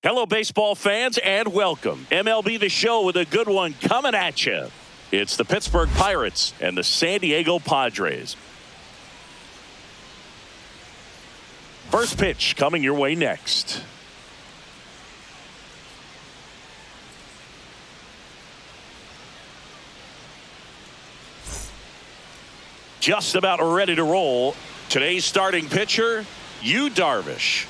Hello, baseball fans, and welcome. MLB The Show with a good one coming at you. It's the Pittsburgh Pirates and the San Diego Padres. First pitch coming your way next. Just about ready to roll. Today's starting pitcher, Yu Darvish.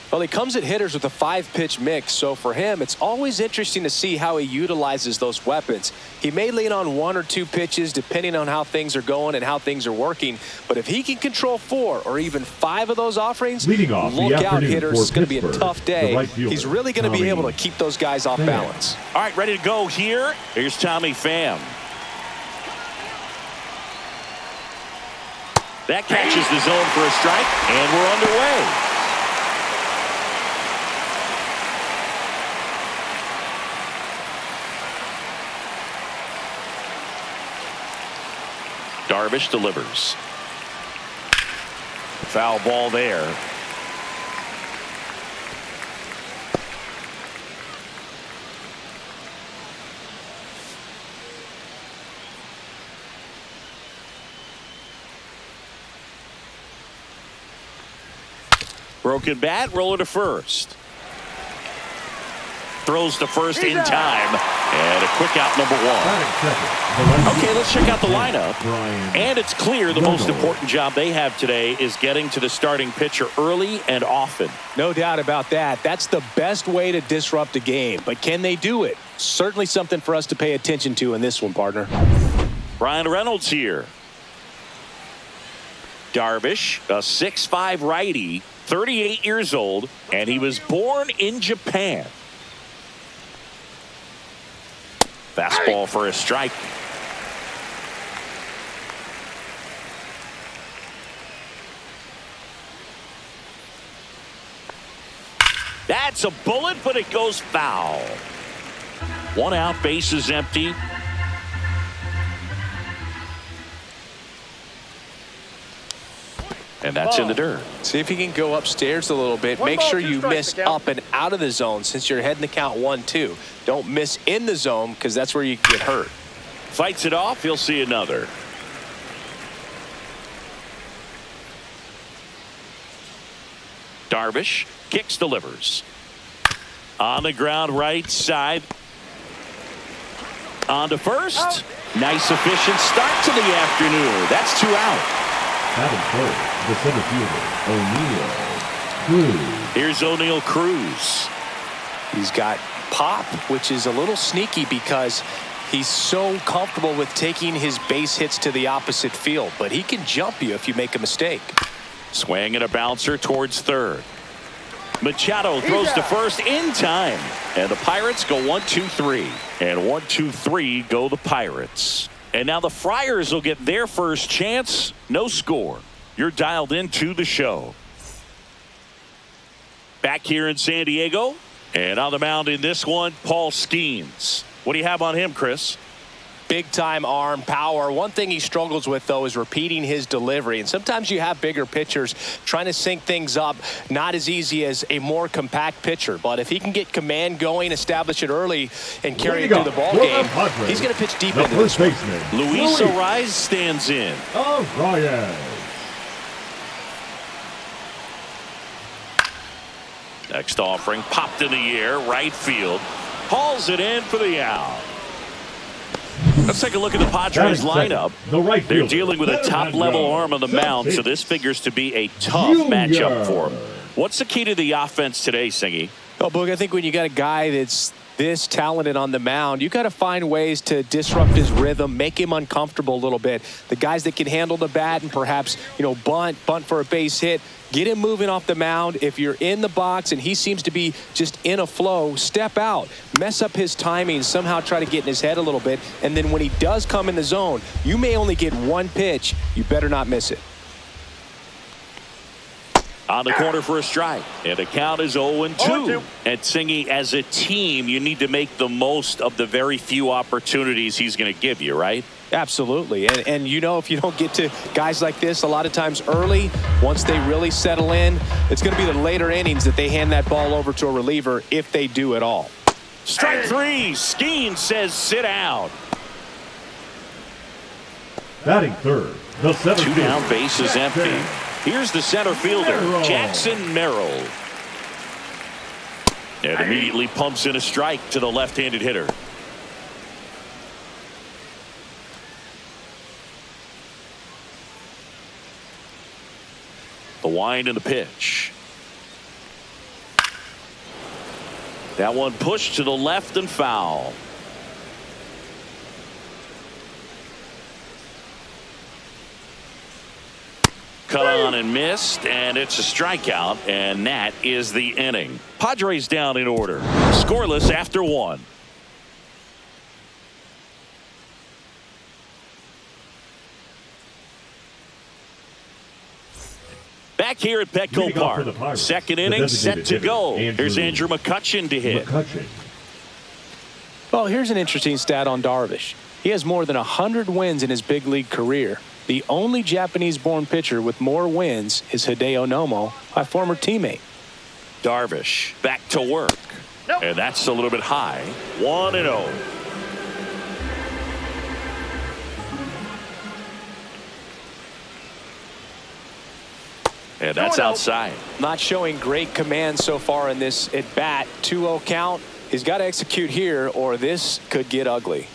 Well, he comes at hitters with a 5-pitch mix, so for him, it's always interesting to see how he utilizes those weapons. He may lean on 1 or 2 pitches depending on how things are going and how things are working, but if he can control 4 or even 5 of those offerings, look out, hitters. It's going to be a tough day. He's really going to be able to keep those guys off balance. All right, ready to go here. Here's Tommy Pham. That catches the zone for a strike, and we're underway. Darvish delivers. Foul ball there. Broken bat, roller to first. Throws to first in time. And a quick out, number 1. Okay, let's check out the lineup. And it's clear the most important job they have today is getting to the starting pitcher early and often. No doubt about that. That's the best way to disrupt a game. But can they do it? Certainly something for us to pay attention to in this one, partner. Brian Reynolds here. Darvish, a 6'5" righty, 38 years old, and he was born in Japan. Fastball for a strike. That's a bullet, but it goes foul. 1 out, base is empty. And that's in the dirt. See if you can go upstairs a little bit. Make sure you miss up and out of the zone since you're heading the count 1-2. Don't miss in the zone because that's where you get hurt. Fights it off. He'll see another. Darvish kicks, delivers. On the ground, right side. On to first. Nice, efficient start to the afternoon. That's 2 out. The center fielder, O'Neill Cruz. Here's O'Neill Cruz. He's got pop, which is a little sneaky because he's so comfortable with taking his base hits to the opposite field, but he can jump you if you make a mistake. Swing and a bouncer towards third. Machado throws to first in time, and the Pirates go 1-2-3, and 1-2-3 go the Pirates. And now the Friars will get their first chance. No score. You're dialed into the show. Back here in San Diego. And on the mound in this one, Paul Skeens. What do you have on him, Chris? Big time arm power. One thing he struggles with, though, is repeating his delivery. And sometimes you have bigger pitchers trying to sync things up. Not as easy as a more compact pitcher. But if he can get command going, establish it early, and carry it through the ball game, he's going to pitch deep into this one. Luis Arraez stands in. Next offering, popped in the air, right field. Hauls it in for the out. Let's take a look at the Padres lineup. They're dealing with a top-level arm on the mound, so this figures to be a tough matchup for them. What's the key to the offense today, Singy? Well, Boog, I think when you got a guy that's this talented on the mound, you got to find ways to disrupt his rhythm, make him uncomfortable a little bit. The guys that can handle the bat and perhaps, bunt for a base hit, get him moving off the mound. If you're in the box and he seems to be just in a flow, step out, mess up his timing, somehow try to get in his head a little bit. And then when he does come in the zone, you may only get 1 pitch. You better not miss it. On the corner for a strike. And the count is 0-2. And Singy, as a team, you need to make the most of the very few opportunities he's going to give you, right? Absolutely. And you know, if you don't get to guys like this a lot of times early, once they really settle in, it's going to be the later innings that they hand that ball over to a reliever if they do at all. Strike three. Skeen says sit down. Batting third, the center Two fielder, down, base is empty. Here's the center fielder, Jackson Merrill. And immediately pumps in a strike to the left-handed hitter. The wind and the pitch. That one pushed to the left and foul. Cut on and missed, and it's a strikeout, and that is the inning. Padres down in order. Scoreless after one. Back here at Petco Park. Second inning set to go. Here's Andrew McCutchen to hit. Well, here's an interesting stat on Darvish. He has more than 100 wins in his big league career. The only Japanese-born pitcher with more wins is Hideo Nomo, my former teammate. Darvish back to work. Nope. And that's a little bit high. 1-0. And that's outside. Not showing great command so far in this at bat. 2-0 count. He's got to execute here or this could get ugly.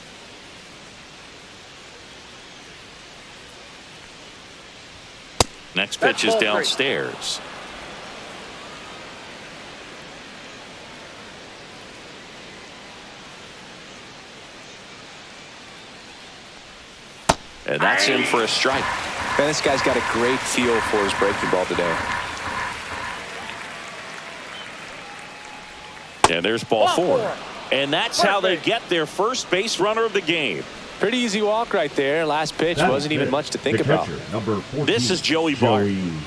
Next pitch is downstairs. And that's in for a strike. Man, this guy's got a great feel for his breaking ball today. And there's ball four. And that's how they get their first base runner of the game. Pretty easy walk right there. Last pitch wasn't even much to think about. Number 14, this is Joey Barton.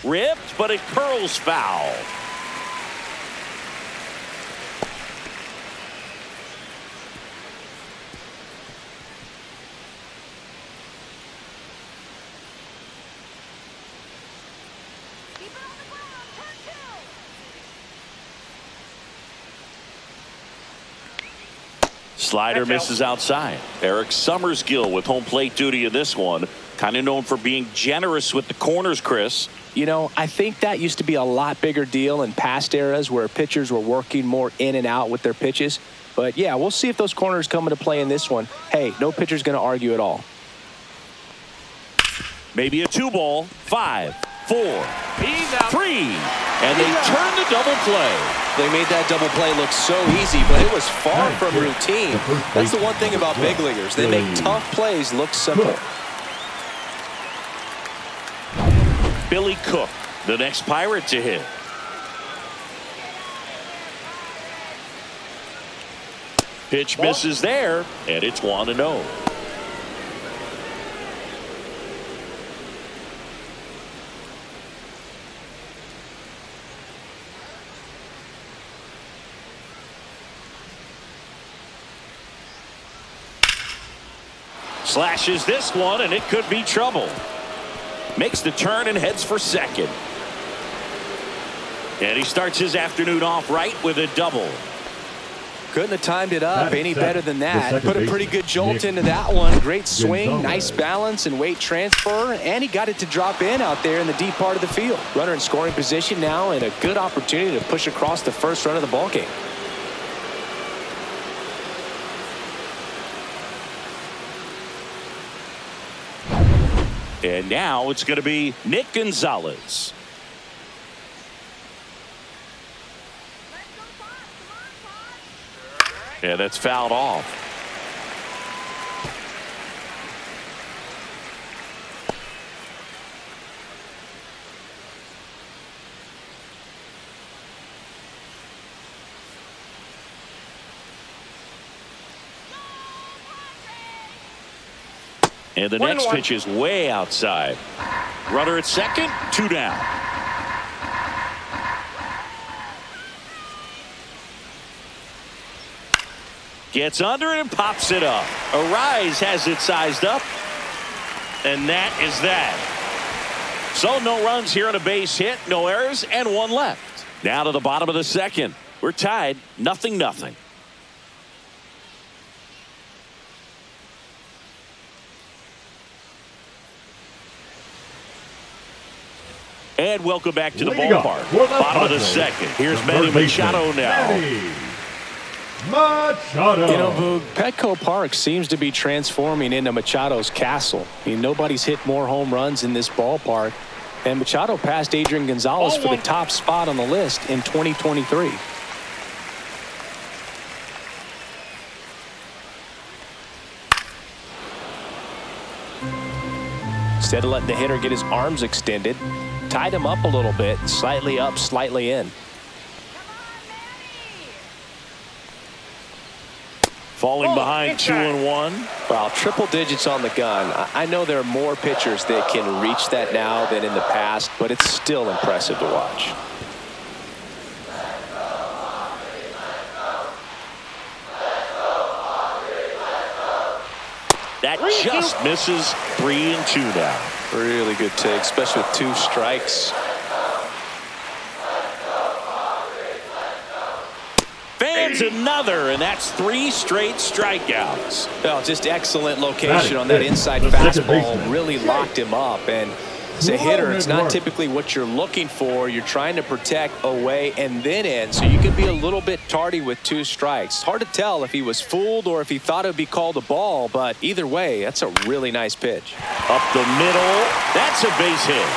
Ripped, but it curls foul. Slider misses outside. Eric Summersgill with home plate duty in this one. Kind of known for being generous with the corners, Chris. You know, I think that used to be a lot bigger deal in past eras where pitchers were working more in and out with their pitches. But, yeah, we'll see if those corners come into play in this one. Hey, no pitcher's going to argue at all. Maybe a 2-ball. 5, 4, 3. And they turn the double play. They made that double play look so easy, but it was far from routine. That's the one thing about big leaguers. They make tough plays look simple. Billy Cook, the next Pirate to hit. Pitch misses there, and it's 1-0. Slashes this one, and it could be trouble. Makes the turn and heads for second. And he starts his afternoon off right with a double. Couldn't have timed it up any better than that. Put a pretty good jolt into that one. Great swing, nice balance and weight transfer, and he got it to drop in out there in the deep part of the field. Runner in scoring position now, and a good opportunity to push across the first run of the ballgame. And now it's going to be Nick Gonzalez. Yeah, that's fouled off. And the next pitch is way outside. Runner at second, 2 down. Gets under it and pops it up. Arise has it sized up. And that is that. So no runs here on a base hit, no errors, and one left. Now to the bottom of the second. We're tied, 0-0. And welcome back to the ballpark. Bottom of the second. Here's Manny Machado now. Machado. You know, Boog, Petco Park seems to be transforming into Machado's castle. I mean, nobody's hit more home runs in this ballpark. And Machado passed Adrian Gonzalez for the top spot on the list in 2023. Instead of letting the hitter get his arms extended, tied him up a little bit, slightly up, slightly in. Falling behind 2-1. Well, triple digits on the gun. I know there are more pitchers that can reach that now than in the past, but it's still impressive to watch. That just misses. 3-2 now. Really good take, especially with 2 strikes. Fans another, and that's 3 straight strikeouts. Well, just excellent location on that inside fastball. Really locked him up. And as a hitter, it's not typically what you're looking for. You're trying to protect away and then in, so you can be a little bit tardy with 2 strikes. It's hard to tell if he was fooled or if he thought it would be called a ball, but either way, that's a really nice pitch. Up the middle, that's a base hit.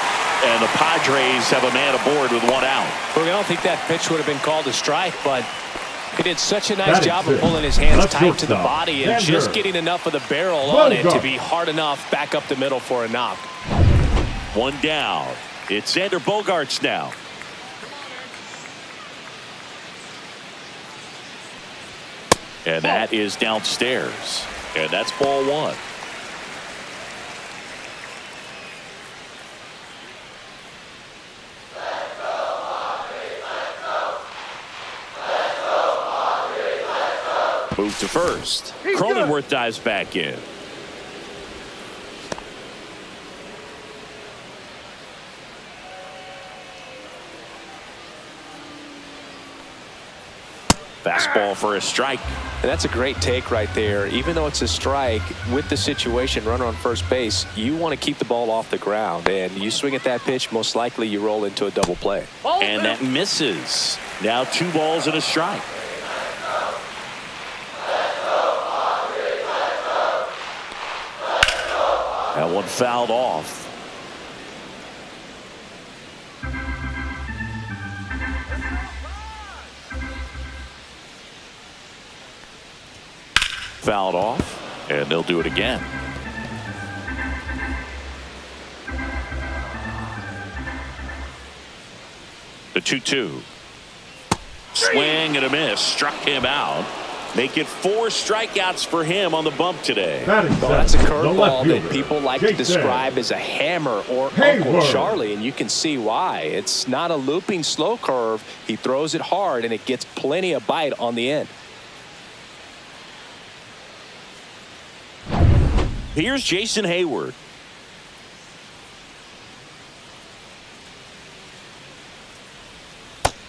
And the Padres have a man aboard with 1 out. Well, I don't think that pitch would have been called a strike, but he did such a nice job of pulling his hands tight to the body and just getting enough of the barrel on it to be hard enough back up the middle for a knock. 1 down. It's Xander Bogaerts now. And that is downstairs. And that's ball 1. Move to first. Cronenworth dives back in. Fastball for a strike. And that's a great take right there. Even though it's a strike, with the situation, runner on first base, you want to keep the ball off the ground. And you swing at that pitch, most likely you roll into a double play. And that misses. Now 2 balls and a strike. That one fouled off. Fouled off, and they'll do it again. The 2-2. Swing and a miss. Struck him out. Make it 4 strikeouts for him on the bump today. Well, that's a curveball that people like to describe as a hammer or Uncle Charlie, and you can see why. It's not a looping slow curve. He throws it hard, and it gets plenty of bite on the end. Here's Jason Hayward.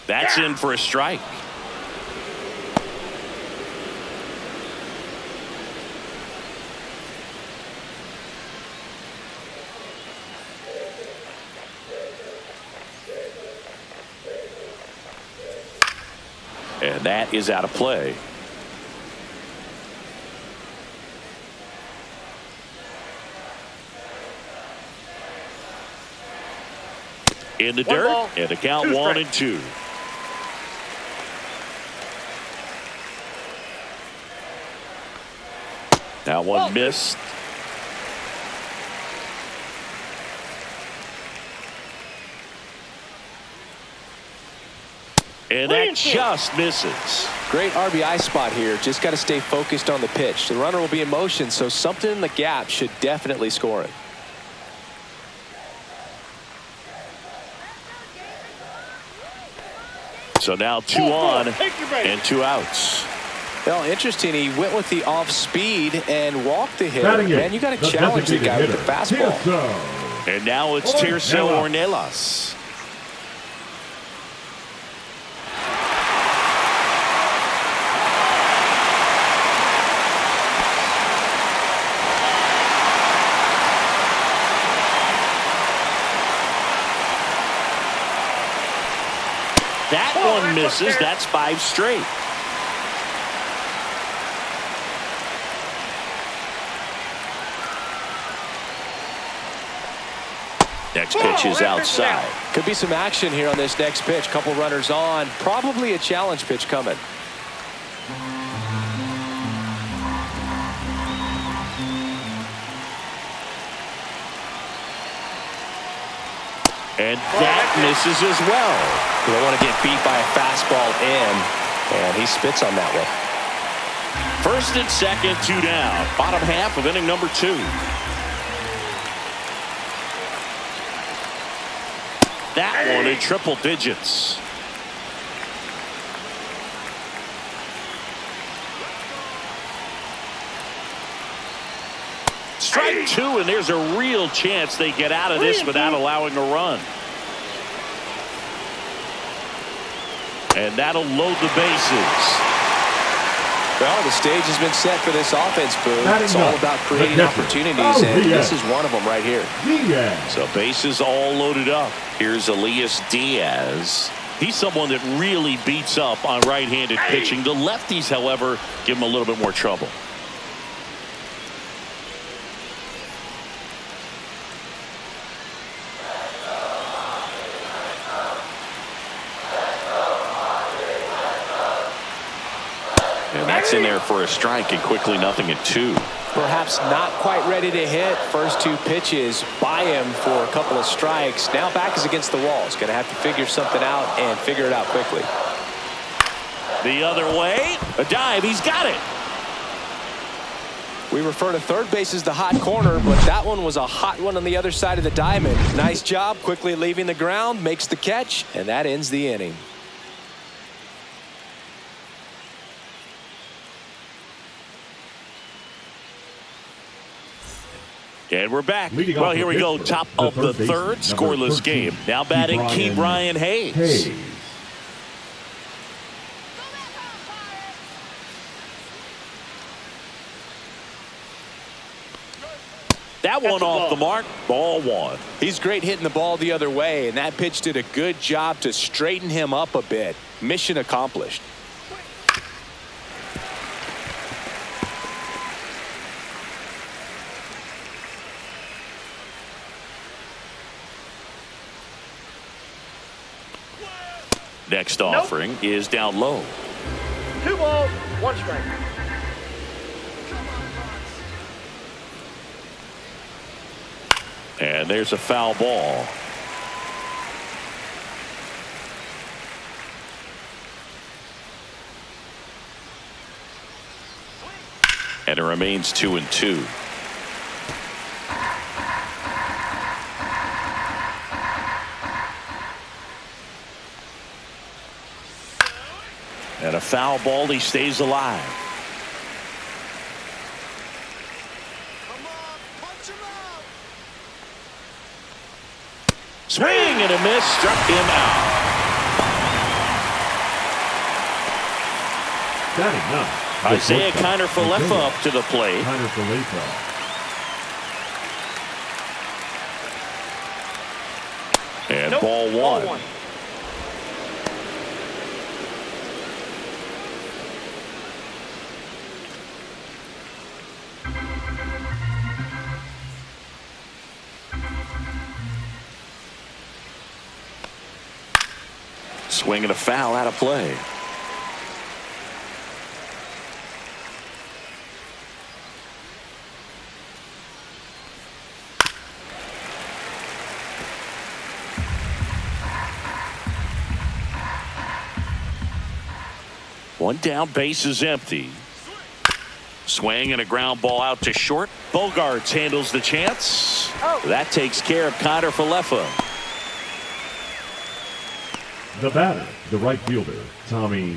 That's in for a strike. And that is out of play. In the dirt, and the count 1-2. That one missed. And that just misses. Great RBI spot here. Just got to stay focused on the pitch. The runner will be in motion, so something in the gap should definitely score it. So now 2 on and 2 outs. Well, interesting. He went with the off speed and walked the hitter. Batting Man, you got to challenge the guy with the fastball. And now it's Tirso Ornelas. That one misses. That's 5 straight. Next pitch is outside. Could be some action here on this next pitch. Couple runners on. Probably a challenge pitch coming. And that misses as well. You don't want to get beat by a fastball in, and he spits on that one. First and second, 2 down. Bottom half of inning number 2. That one in triple digits. Strike 2, and there's a real chance they get out of this without allowing a run. And that'll load the bases. Well, the stage has been set for this offense, Boone. It's all about creating opportunities, and this is one of them right here. So bases all loaded up. Here's Elias Diaz. He's someone that really beats up on right-handed pitching. The lefties, however, give him a little bit more trouble. And that's in there for a strike, and quickly nothing at 2. Perhaps not quite ready to hit. First 2 pitches by him for a couple of strikes. Now back is against the wall. He's going to have to figure something out and figure it out quickly. The other way. A dive. He's got it. We refer to third base as the hot corner, but that one was a hot one on the other side of the diamond. Nice job. Quickly leaving the ground. Makes the catch, and that ends the inning. And we're back. Well, here we go. Top of the third. Scoreless game. Now batting Ke'Bryan Hayes. That one off the mark. Ball 1. He's great hitting the ball the other way, and that pitch did a good job to straighten him up a bit. Mission accomplished. Next offering is down low. 2 balls, 1 strike. And there's a foul ball. And it remains 2-2. And a foul ball. He stays alive. Come on, punch him out. Swing and a miss. Struck him out. Isaiah Kiner-Falefa up to the plate. And ball 1. Swing and a foul out of play. One down, base is empty. Swing and a ground ball out to short. Bogarts handles the chance. That takes care of Kiner-Falefa. The batter, the right fielder, Tommy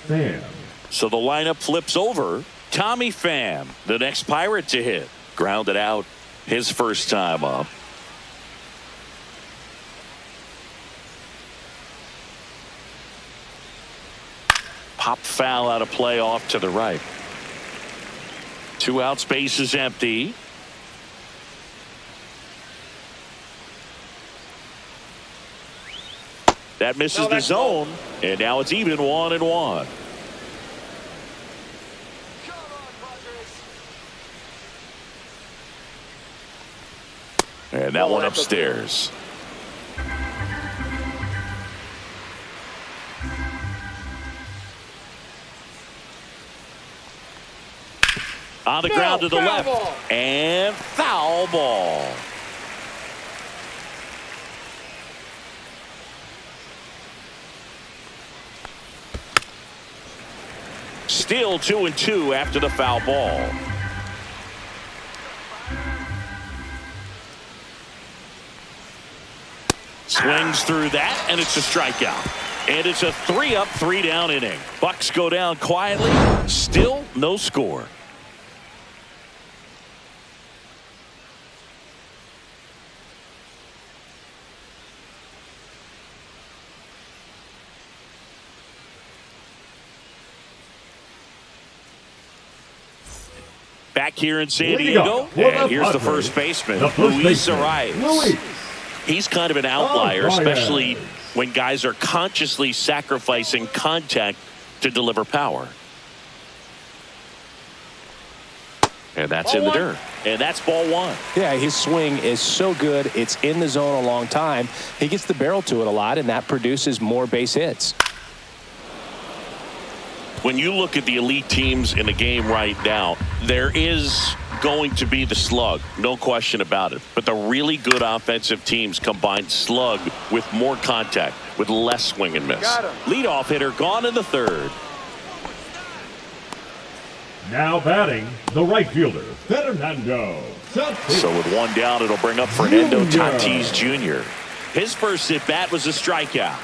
Pham. So the lineup flips over. Tommy Pham, the next Pirate to hit. Grounded out his first time up. Pop foul out of play off to the right. 2 outs, base is empty. That misses the zone, and now it's even 1-1. Come on, Padres. And that one upstairs. On the ground to the left. Ball. And foul ball. Still 2-2 after the foul ball. Swings through that, and it's a strikeout. And it's a 3-up, 3-down inning. Bucks go down quietly. Still no score. Back here in San Diego, and here's the first baseman, Luis Arias. He's kind of an outlier, especially when guys are consciously sacrificing contact to deliver power. And that's in the dirt. And that's ball 1. Yeah, his swing is so good. It's in the zone a long time. He gets the barrel to it a lot, and that produces more base hits. When you look at the elite teams in the game right now, there is going to be the slug, no question about it. But the really good offensive teams combine slug with more contact, with less swing and miss. Leadoff hitter gone in the 3rd. Now batting, the right fielder, Fernando Tatis. So with 1 down, it'll bring up Fernando Tatis Jr. His first at bat was a strikeout.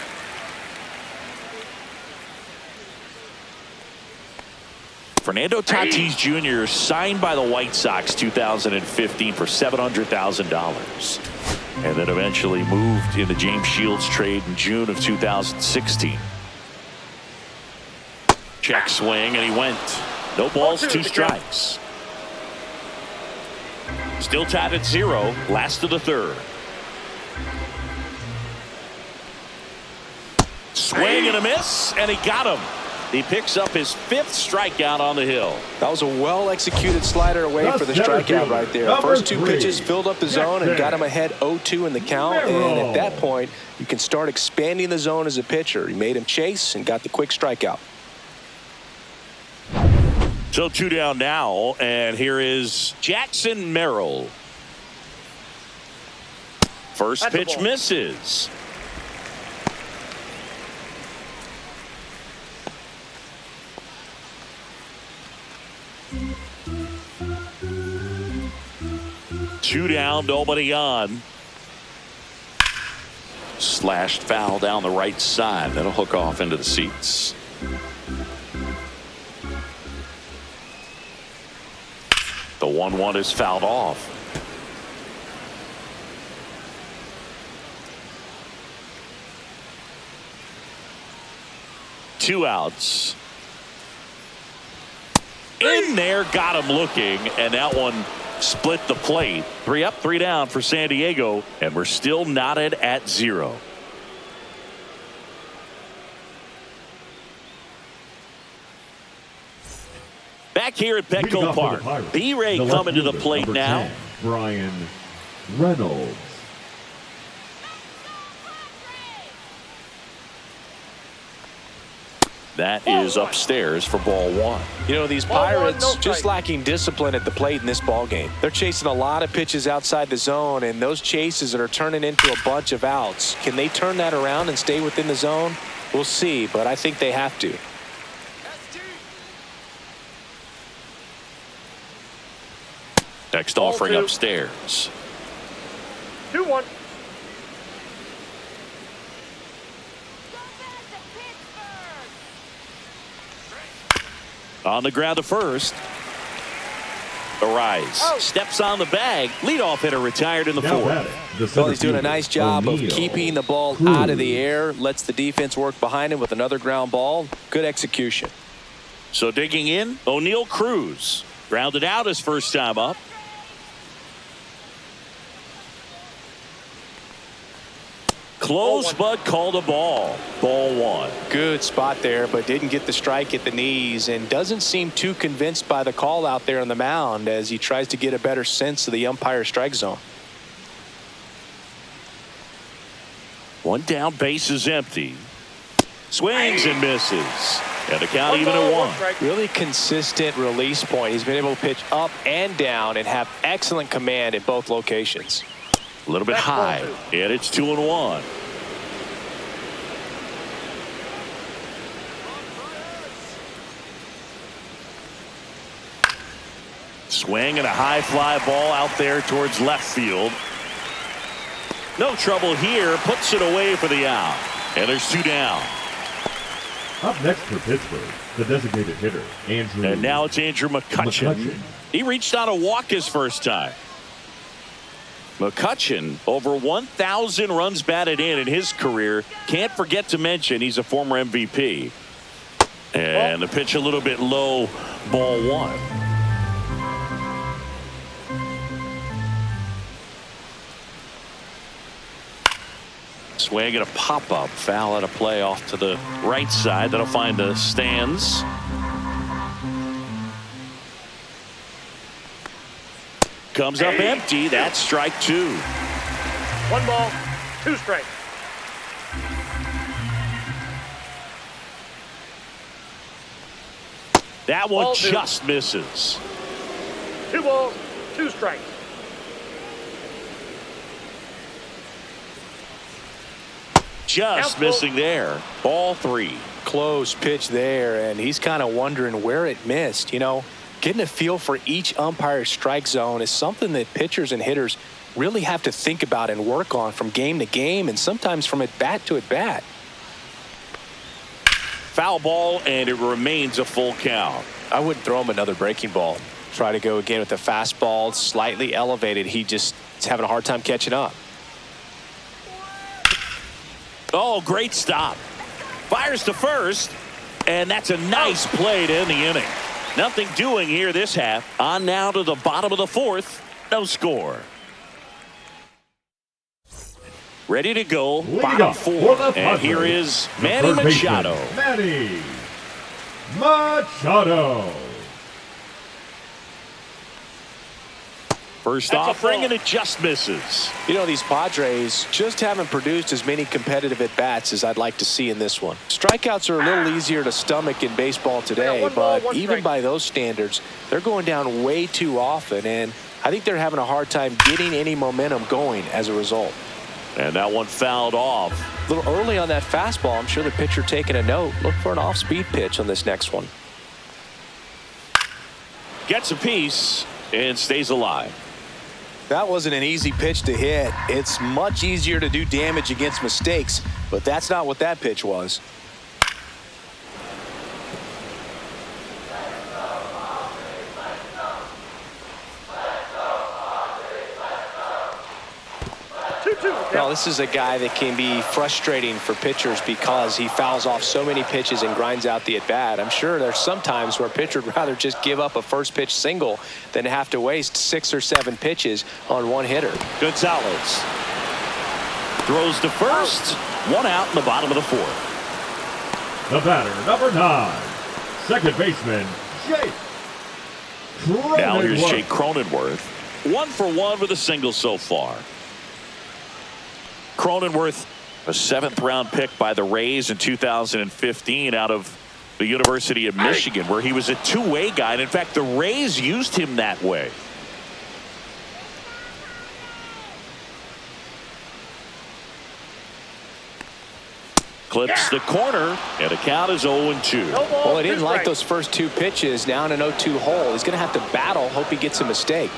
Fernando Tatis Jr. signed by the White Sox 2015 for $700,000 and then eventually moved in the James Shields trade in June of 2016. Check swing, and he went. No balls, 2 strikes. Still tied at 0, last of the 3rd. Swing and a miss, and he got him. He picks up his 5th strikeout on the hill. That was a well-executed slider away for the strikeout right there. First 2 pitches filled up the zone and got him ahead 0-2 in the count. And at that point, you can start expanding the zone as a pitcher. He made him chase and got the quick strikeout. So 2 down now, and here is Jackson Merrill. First pitch misses. Two down, nobody on. Slashed foul down the right side. That'll hook off into the seats. The 1-1 is fouled off. Two outs. In there, got him looking, and that one split the plate. 3 up, 3 down for San Diego, and we're still knotted at 0. Back here at Petco Park, B-Ray coming to the plate now. 10, Brian Reynolds. That is upstairs for ball 1. You know, these Pirates just lacking discipline at the plate in this ball game. They're chasing a lot of pitches outside the zone, and those chases that are turning into a bunch of outs. Can they turn that around and stay within the zone? We'll see, but I think they have to. Next offering upstairs. 2-1. On the ground to first. Arise steps on the bag. Leadoff hitter retired in the fourth. Well, he's doing a nice job of keeping the ball out of the air. Lets the defense work behind him with another ground ball. Good execution. So digging in, O'Neal Cruz. Grounded out his first time up. Close, but called a ball. Ball one. Good spot there, but didn't get the strike at the knees and doesn't seem too convinced by the call out there on the mound as he tries to get a better sense of the umpire's strike zone. One down, base is empty. Swings and misses. And the count even at one. Really consistent release point. He's been able to pitch up and down and have excellent command at both locations. A little bit high, and it's 2-1. Swing and a high fly ball out there towards left field. No trouble here, puts it away for the out. And there's two down. Up next for Pittsburgh, the designated hitter, Andrew. And now it's Andrew McCutchen. He reached out a walk his first time. McCutchen, over 1,000 runs batted in his career. Can't forget to mention he's a former MVP. And the pitch a little bit low, ball one. Swing and a pop-up, foul at a play off to the right side. That'll find the stands. Comes up empty. That's strike two. 1 ball, 2 strikes. That one just misses. 2 balls, 2 strikes. Just missing there. Ball 3. Close pitch there, and he's kind of wondering where it missed. You know, getting a feel for each umpire's strike zone is something that pitchers and hitters really have to think about and work on from game to game and sometimes from at bat to at bat. Foul ball, and it remains a full count. I wouldn't throw him another breaking ball. Try to go again with the fastball, slightly elevated. He just is having a hard time catching up. Oh, great stop. Fires to first, and that's a nice play to end the inning. Nothing doing here this half. On now to the bottom of the fourth. No score. Ready to go. Bottom four. And here is Manny Machado. Manny Machado. First offering, and it just misses. You know, these Padres just haven't produced as many competitive at-bats as I'd like to see in this one. Strikeouts are a little easier to stomach in baseball today, but even by those standards, they're going down way too often, and I think they're having a hard time getting any momentum going as a result. And that one fouled off. A little early on that fastball. I'm sure the pitcher taking a note. Look for an off-speed pitch on this next one. Gets a piece and stays alive. That wasn't an easy pitch to hit. It's much easier to do damage against mistakes, but that's not what that pitch was. Well, this is a guy that can be frustrating for pitchers because he fouls off so many pitches and grinds out the at-bat. I'm sure there's some times where a pitcher would rather just give up a first pitch single than have to waste 6 or 7 pitches on one hitter. Gonzalez throws to first. One out in the bottom of the fourth. The batter, number 9, second baseman, Jake Cronenworth. Now here's Jake Cronenworth. 1 for 1 with a single so far. Cronenworth, a 7th-round pick by the Rays in 2015 out of the University of Michigan, where he was a two-way guy. And in fact, the Rays used him that way. Clips the corner, and the count is 0-2. Well, he didn't like those first 2 pitches. Now in an 0-2 hole. He's going to have to battle, hope he gets a mistake.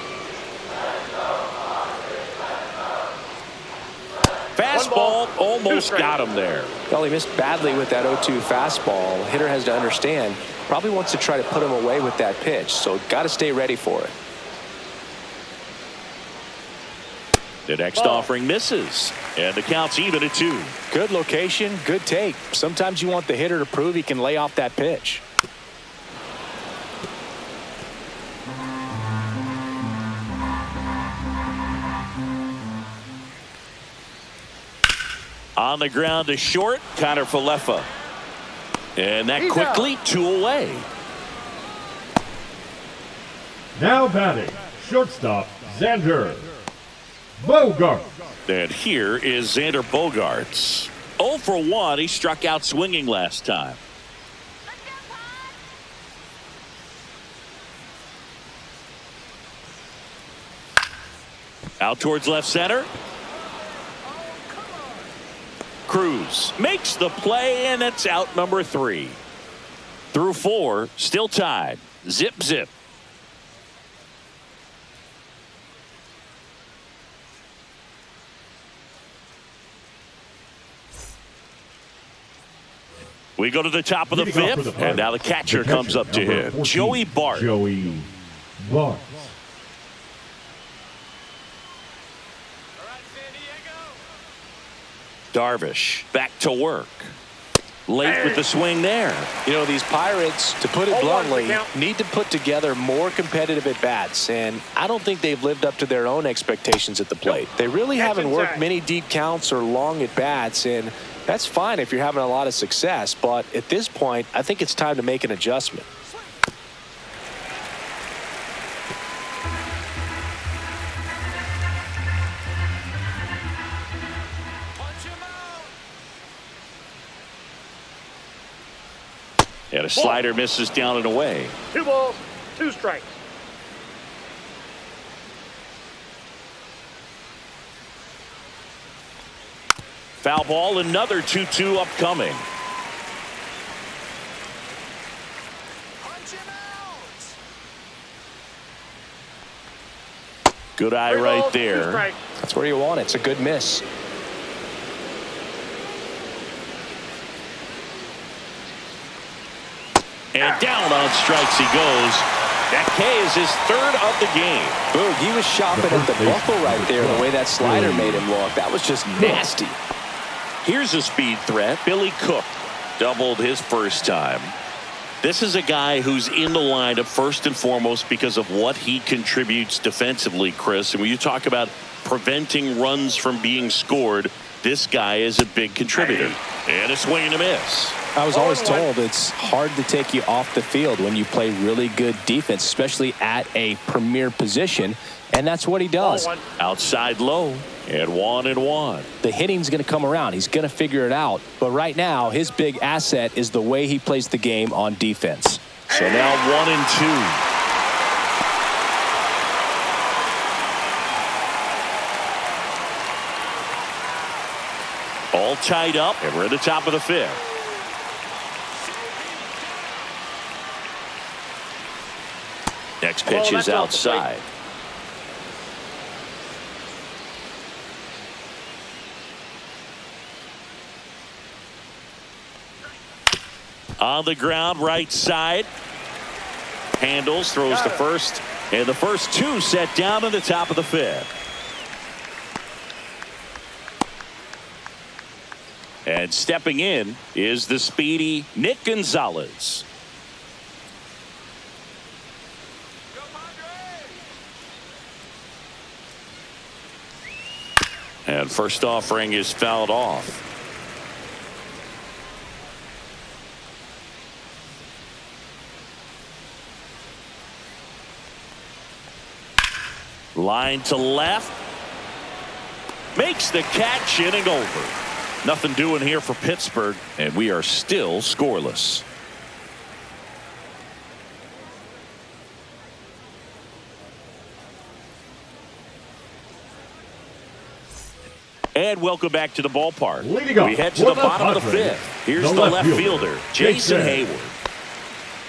Fastball almost got him there. Well, he missed badly with that 0-2 fastball. The hitter has to understand, probably wants to try to put him away with that pitch, so got to stay ready for it. The next offering misses, and the count's even at 2. Good location, good take. Sometimes you want the hitter to prove he can lay off that pitch. On the ground to short, Connor Falefa. And that quickly 2 away. Now batting, shortstop, Xander Bogaerts. And here is Xander Bogaerts. 0 for 1. He struck out swinging last time. Out towards left center. Cruz makes the play, and it's out number 3. Through 4, still tied. Zip, zip. We go to the top of the 5th, and now the catcher comes up to him. 14, Joey Bart. Joey Bart. Darvish back to work. Late with the swing there. You know, these Pirates, to put it bluntly, need to put together more competitive at-bats, and I don't think they've lived up to their own expectations at the plate. They really haven't worked many deep counts or long at-bats, and that's fine if you're having a lot of success, but at this point, I think it's time to make an adjustment. And a slider misses down and away. 2 balls, 2 strikes. Foul ball, another 2-2 upcoming. Punch him out. Good eye 3 right balls, 2 there. strikes. That's where you want it. It's a good miss. And down on strikes he goes. That K is his 3rd of the game. Boog, he was shopping at the buckle right there, the way that slider made him look. That was just nasty. Here's a speed threat. Billy Cook doubled his first time. This is a guy who's in the lineup first and foremost because of what he contributes defensively, Chris. And when you talk about preventing runs from being scored, this guy is a big contributor. And a swing and a miss. I was always told it's hard to take you off the field when you play really good defense, especially at a premier position, and that's what he does. Outside low, and 1-1. The hitting's going to come around. He's going to figure it out, but right now his big asset is the way he plays the game on defense. So now 1-2. All tied up, and we're at the top of the 5th. Next pitch is outside. On the ground, right side. Handles, throws to first, and the first 2 set down in the top of the 5th. And stepping in is the speedy Nick Gonzalez. And first offering is fouled off. Line to left. Makes the catch, inning over. Nothing doing here for Pittsburgh, and we are still scoreless. And welcome back to the ballpark. We head to the bottom of the 5th. Here's the left fielder, Jason Hayward.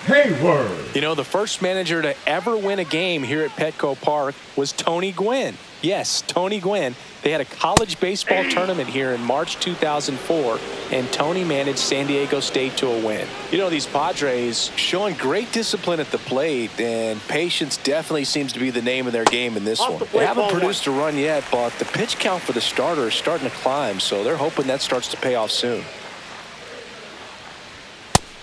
Hayward. You know, the first manager to ever win a game here at Petco Park was Tony Gwynn. Yes, Tony Gwynn. They had a college baseball tournament here in March 2004, and Tony managed San Diego State to a win. You know, these Padres showing great discipline at the plate, and patience definitely seems to be the name of their game in this one. They haven't produced a run yet, but the pitch count for the starter is starting to climb, so they're hoping that starts to pay off soon.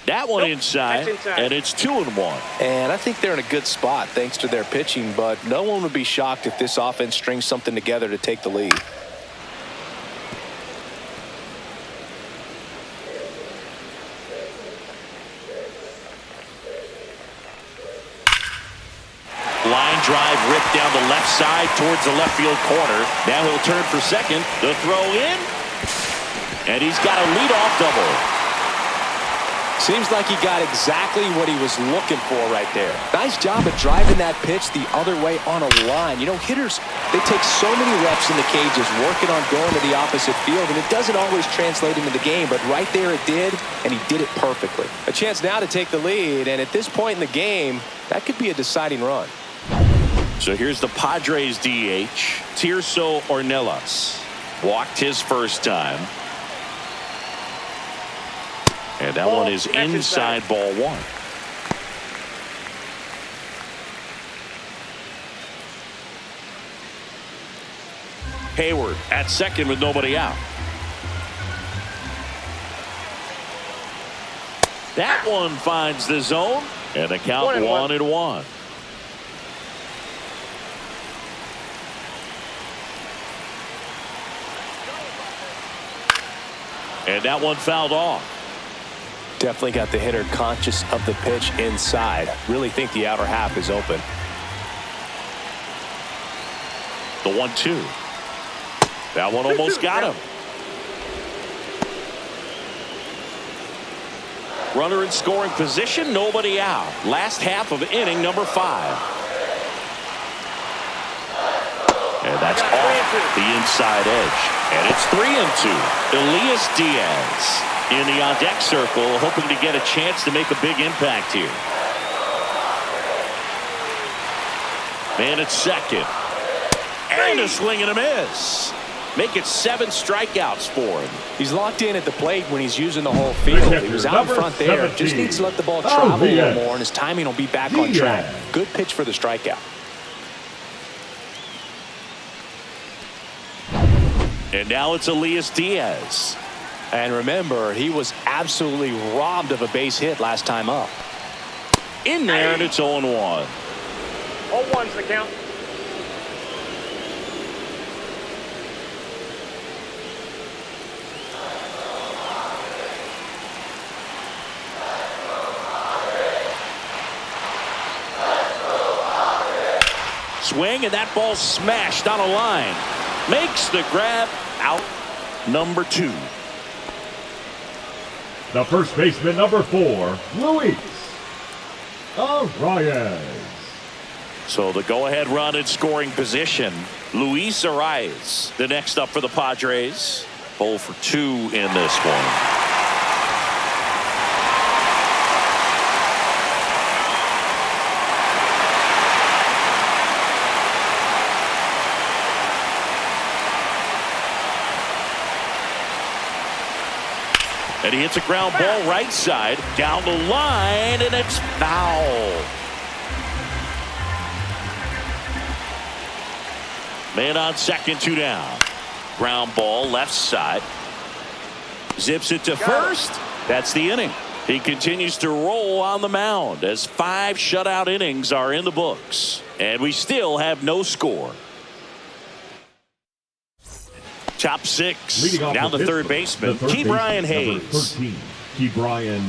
That one inside, and it's 2-1. And I think they're in a good spot thanks to their pitching, but no one would be shocked if this offense strings something together to take the lead. Line drive ripped down the left side towards the left field corner. Now he'll turn for second. The throw in, and he's got a leadoff double. Seems like he got exactly what he was looking for right there. Nice job of driving that pitch the other way on a line. You know, hitters, they take so many reps in the cages working on going to the opposite field, and it doesn't always translate into the game, but right there it did, and he did it perfectly. A chance now to take the lead, and at this point in the game, that could be a deciding run. So here's the Padres DH, Tirso Ornelas. Walked his first time. And that one is inside, ball one. Hayward at second with nobody out. That one finds the zone, and the count 1-1. And that one fouled off. Definitely got the hitter conscious of the pitch inside. Really think the outer half is open. The 1-2. That one almost got him. Runner in scoring position, nobody out. Last half of inning number 5. And that's off the inside edge. And it's 3-2. Elias Diaz in the on-deck circle, hoping to get a chance to make a big impact here. Man at second. And a swing and a miss. Make it 7 strikeouts for him. He's locked in at the plate when he's using the whole field. He was out in front there. Just needs to let the ball travel a little more, and his timing will be back on track. Good pitch for the strikeout. And now it's Elias Diaz. And remember, he was absolutely robbed of a base hit last time up. In there, and it's 0-1. 0-1's the count. Swing, and that ball smashed on a line. Makes the grab, out number 2. The first baseman, number 4, Luis Arias. So the go-ahead run in scoring position, Luis Arias. The next up for the Padres. 0 for 2 in this one. And he hits a ground ball right side, down the line, and it's foul. Man on second, 2 down. Ground ball left side. Zips it to first. That's the inning. He continues to roll on the mound as 5 shutout innings are in the books. And we still have no score. Top 6, down the third baseman, Ke'Bryan Hayes. 13, Ke'Bryan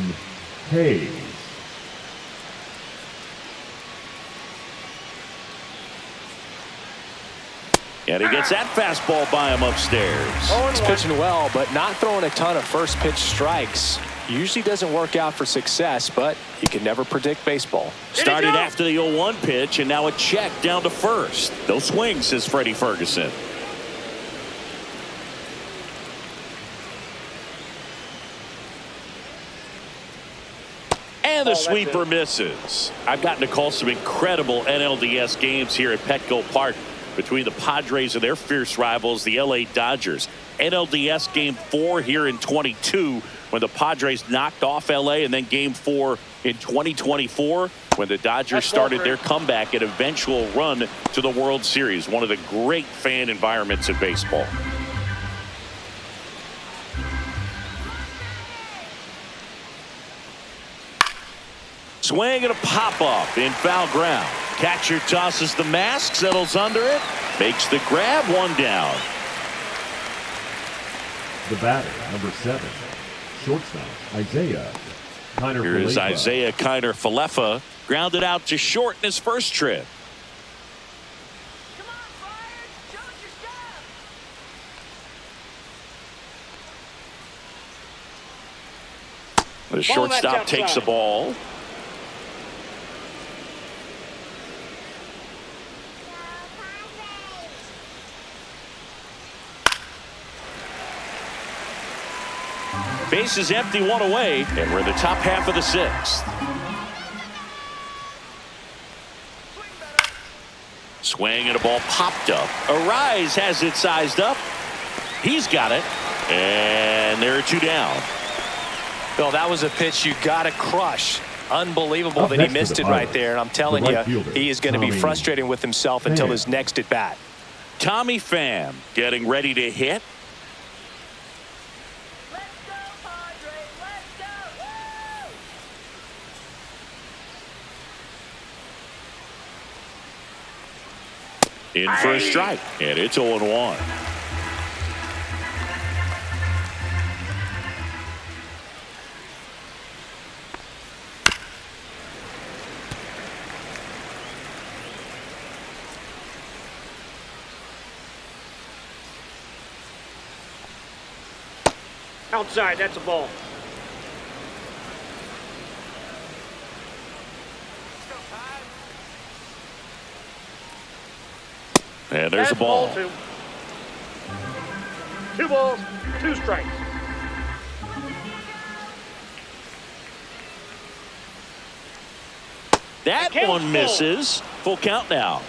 Hayes. And he gets that fastball by him upstairs. He's pitching well, but not throwing a ton of first pitch strikes. Usually doesn't work out for success, but you can never predict baseball. Started after the 0-1 pitch, and now a check down to first. No swings, says Freddie Ferguson. And the sweeper misses. I've gotten to call some incredible NLDS games here at Petco Park between the Padres and their fierce rivals, the LA Dodgers. NLDS Game 4 here in 22 when the Padres knocked off LA, and then Game 4 in 2024 when the Dodgers started their comeback and eventual run to the World Series. One of the great fan environments in baseball. Swing and a pop-up in foul ground. Catcher tosses the mask, settles under it, makes the grab, one down. The batter, number 7, shortstop, Isaiah Kiner-Falefa. Here's Isaiah Kiner-Falefa, grounded out to short in his first trip. Come on, Flyers. Show us your stuff. The shortstop takes the ball. Base is empty, one away, and we're in the top half of the 6th. Swing and a ball popped up. Arise has it sized up. He's got it. And there are 2 down. Bill, that was a pitch you got to crush. Unbelievable that he missed it right there. And I'm telling you, he is going to be frustrating with himself until his next at bat. Tommy Pham getting ready to hit. Let's go, Padres. Let's go. Woo! In for a strike, and it's 0-1. Outside, that's a ball. And there's a That's ball. 2. 2 balls, 2 strikes. That one misses. Full count now.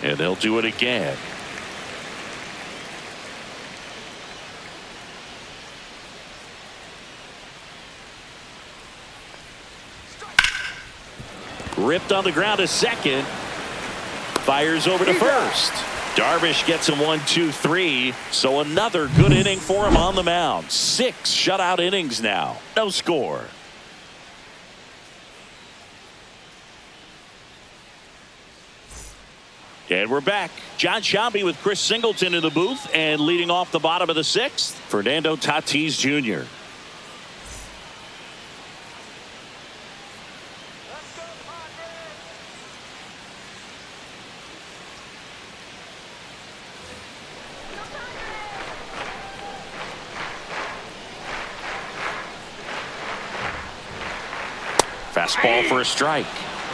And they'll do it again. Ripped on the ground to second. Fires over to first. Darvish gets him 1, 2, 3. So another good inning for him on the mound. 6 shutout innings now. No score. And we're back. John Sciambi with Chris Singleton in the booth, and leading off the bottom of the 6th, Fernando Tatis Jr. Let's go, Padres. Fastball for a strike.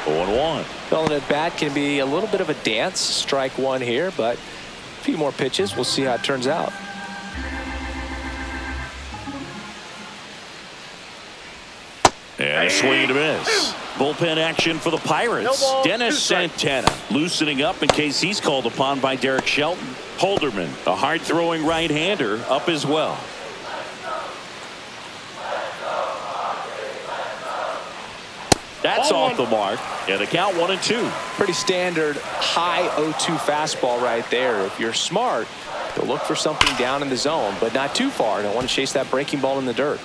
0-1. Well, at bat can be a little bit of a dance. Strike 1 here, but a few more pitches. We'll see how it turns out. And a swing and a miss. Bullpen action for the Pirates. No ball, Dennis 2 strikes. Santana loosening up in case he's called upon by Derek Shelton. Holderman, a hard-throwing right-hander, up as well. That's off the mark. And the count 1-2. Pretty standard high 0-2 fastball right there. If you're smart, you'll look for something down in the zone, but not too far. Don't want to chase that breaking ball in the dirt.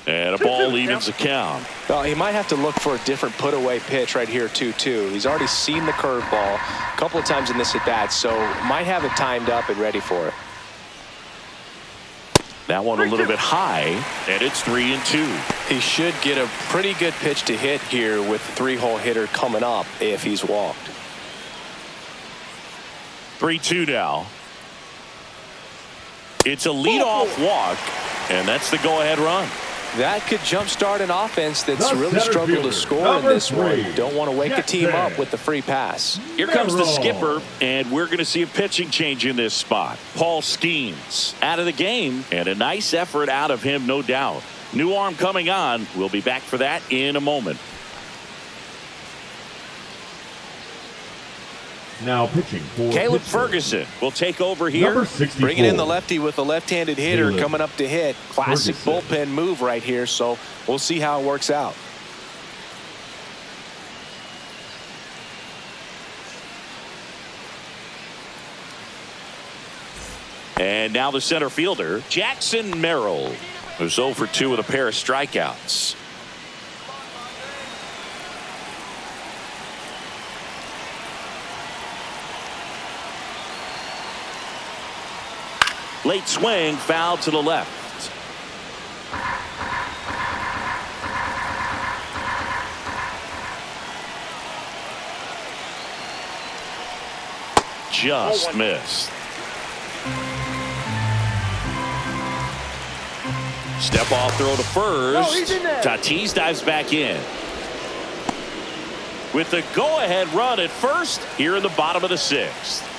And a ball evens the count. Well, he might have to look for a different put-away pitch right here, 2-2. He's already seen the curveball a couple of times in this at-bat, so might have it timed up and ready for it. That one a little bit high, and it's 3-2. He should get a pretty good pitch to hit here with the 3-hole hitter coming up if he's walked. 3-2 now. It's a leadoff walk, and that's the go-ahead run. That could jumpstart an offense that's The really center struggled to fielder, score in number this one. 3, Don't want to wake the team Jackson. up with the free pass. Here comes the Merrill. skipper, and we're going to see a pitching change in this spot. Paul Skeens out of the game, and a nice effort out of him, no doubt. New arm coming on. We'll be back for that in a moment. Now pitching for Caleb Pittsburgh. Ferguson will take over here. Number 64. Bringing in the lefty with a left-handed hitter Caleb coming up to hit. Classic Ferguson. bullpen move right here, so we'll see how it works out. And now the center fielder, Jackson Merrill, who's 0 for 2 with a pair of strikeouts. Late swing, foul to the left. Just missed. Step off throw to first. he's in there. Tatis dives back in. With the go-ahead run at first here in the bottom of the 6th.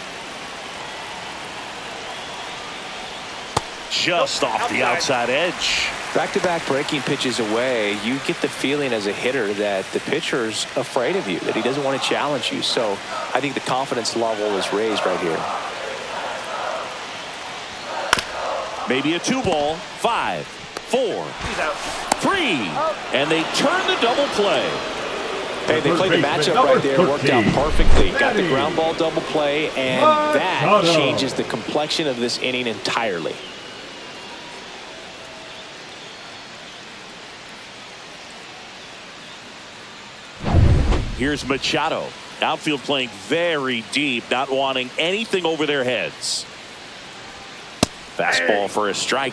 Just off the outside edge. Back-to-back breaking pitches away, you get the feeling as a hitter that the pitcher's afraid of you, that he doesn't want to challenge you. So I think the confidence level is raised right here. Maybe a 2-ball. 5, 4, 3, and they turn the double play. Hey, they First played the baseman, matchup number right there. Worked out 13. perfectly. Got the Manny. ground ball double play, and that Machado. changes the complexion of this inning entirely. Here's Machado. Outfield playing very deep, not wanting anything over their heads. Fastball for a strike.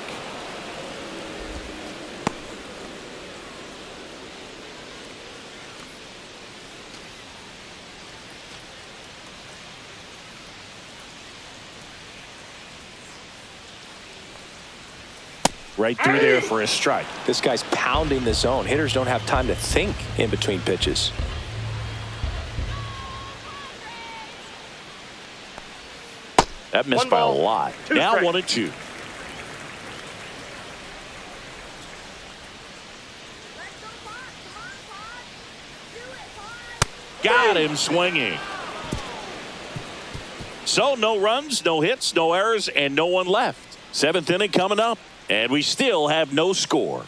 Right through there for a strike. This guy's pounding the zone. Hitters don't have time to think in between pitches. That missed One by a ball, lot. 2 Now strikes. 1-2. Got him swinging. So no runs, no hits, no errors, and no one left. 7th inning coming up, and we still have no score.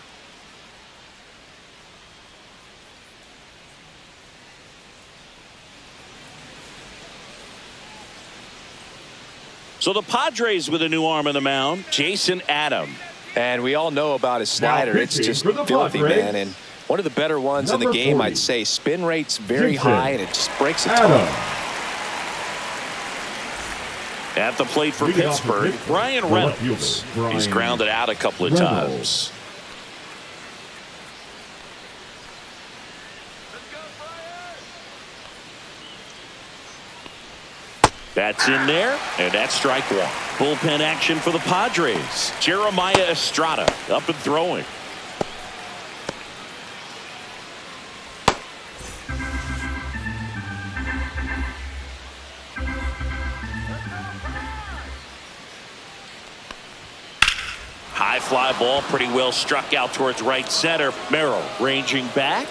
So the Padres with a new arm on the mound, Jason Adam. And we all know about his slider. Now It's pitching just for the filthy, Padres, man. And one of the better ones in the number game, 40. I'd say. Spin rate's very Jason high, and it just breaks a Adam. ton. At the plate for Leading off for Pittsburgh, Pittsburgh, Brian the left Reynolds. fielder, He's Brian grounded out a couple of Reynolds. times. That's in there, and that's strike one. Bullpen action for the Padres. Jeremiah Estrada up and throwing. High fly ball, pretty well struck out towards right center. Merrill ranging back.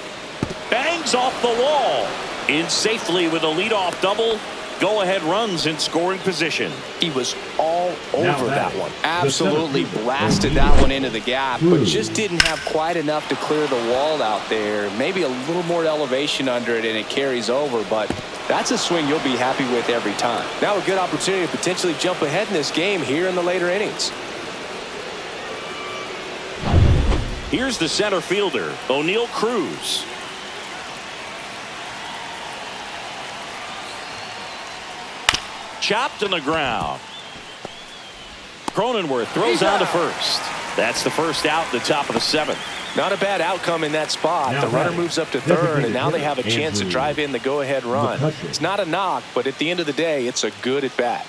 Bangs off the wall. In safely with a leadoff double. Go-ahead runs in scoring position. He was all over that batting, one. the Absolutely center fielder, blasted O'Neal that one into the gap, but Cruz. just didn't have quite enough to clear the wall out there. Maybe a little more elevation under it, and it carries over, but that's a swing you'll be happy with every time. Now a good opportunity to potentially jump ahead in this game here in the later innings. Here's the center fielder, O'Neal Cruz. Chopped on the ground. Cronenworth throws on to first. That's the first out in the top of the 7th. Not a bad outcome in that spot. Now The runner batting, moves up to designated third, and now they have a hitter, chance to Andrew drive in the go-ahead run. McCutcheon. It's not a knock, but at the end of the day, it's a good at-bat.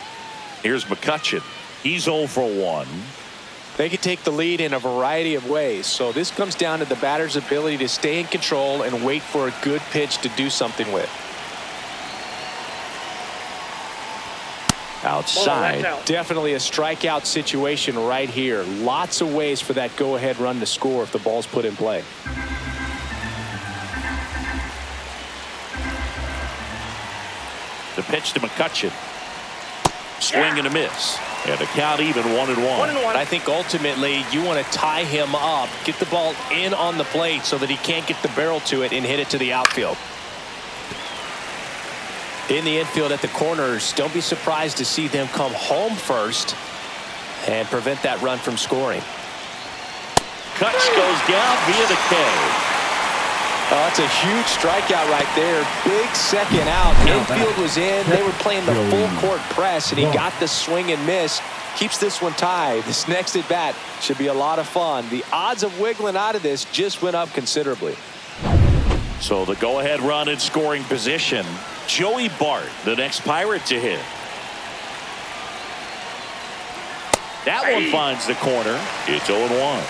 Here's McCutcheon. He's 0 for 1. They can take the lead in a variety of ways. So this comes down to the batter's ability to stay in control and wait for a good pitch to do something with. Outside. Definitely a strikeout situation right here. Lots of ways for that go-ahead run to score if the ball's put in play. The pitch to McCutcheon. Swing and a miss. And the count even 1-1. I think ultimately you want to tie him up, get the ball in on the plate so that he can't get the barrel to it and hit it to the outfield. In the infield at the corners, don't be surprised to see them come home first and prevent that run from scoring. Kutch goes down via the K. Oh, that's a huge strikeout right there. Big second out. Infield was in. They were playing the full court press, and he got the swing and miss. Keeps this one tied. This next at bat should be a lot of fun. The odds of wiggling out of this just went up considerably. So the go-ahead run in scoring position. Joey Bart, the next Pirate to hit. That one finds the corner. It's 0-1.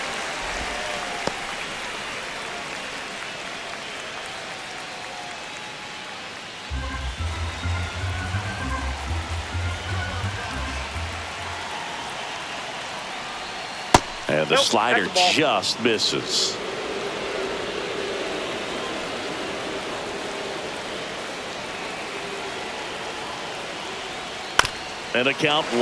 And the slider just misses. And a count 1-2.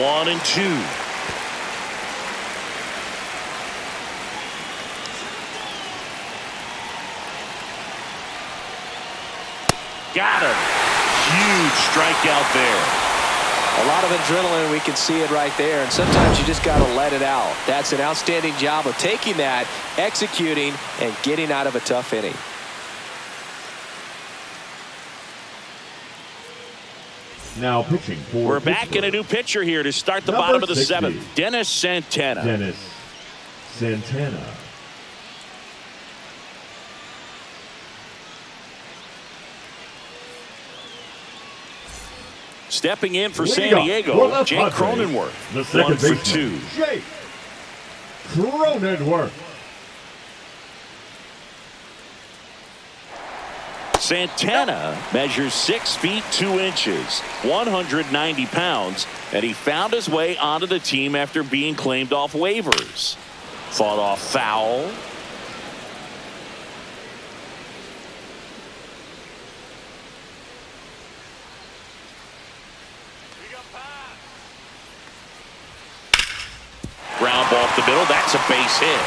Got him. Huge strikeout there. A lot of adrenaline. We can see it right there. And sometimes you just got to let it out. That's an outstanding job of taking that, executing, and getting out of a tough inning. Now pitching for We're back in a new pitcher here to start the bottom of the 7th. Dennis Santana. Dennis Santana. Stepping in for San Diego, Jake Cronenworth. The second 1 for 2. Jake Cronenworth. Santana measures 6 feet 2 inches, 190 pounds, and he found his way onto the team after being claimed off waivers. Fought off foul. Ground ball up the middle. That's a base hit.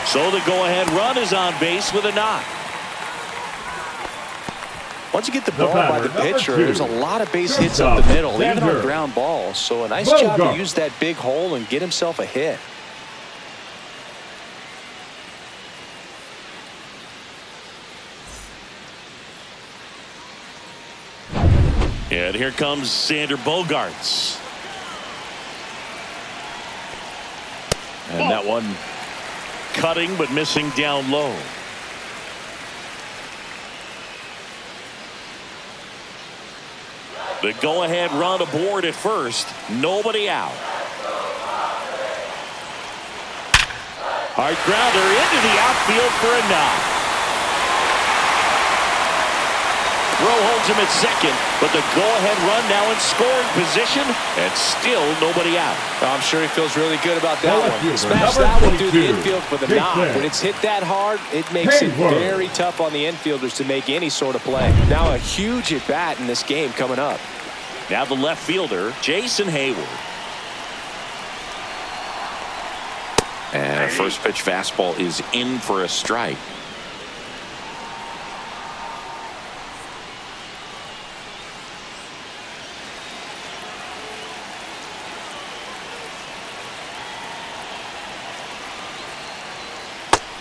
So the go-ahead run is on base with a knock. Once you get the ball by the pitcher, there's a lot of base hits up the middle, even on ground balls. So a nice job to use that big hole and get himself a hit. And here comes Xander Bogaerts. And that one cutting but missing down low. The go-ahead run aboard at first. Nobody out. Hard grounder into the outfield for a knock. Throw holds him at second, but the go-ahead run now in scoring position, and still nobody out. I'm sure he feels really good about that one. Smash that one through the infield for the knock. When it's hit that hard, it makes it very tough on the infielders to make any sort of play. Now a huge at-bat in this game coming up. Now the left fielder, Jason Hayward. And a first pitch fastball is in for a strike.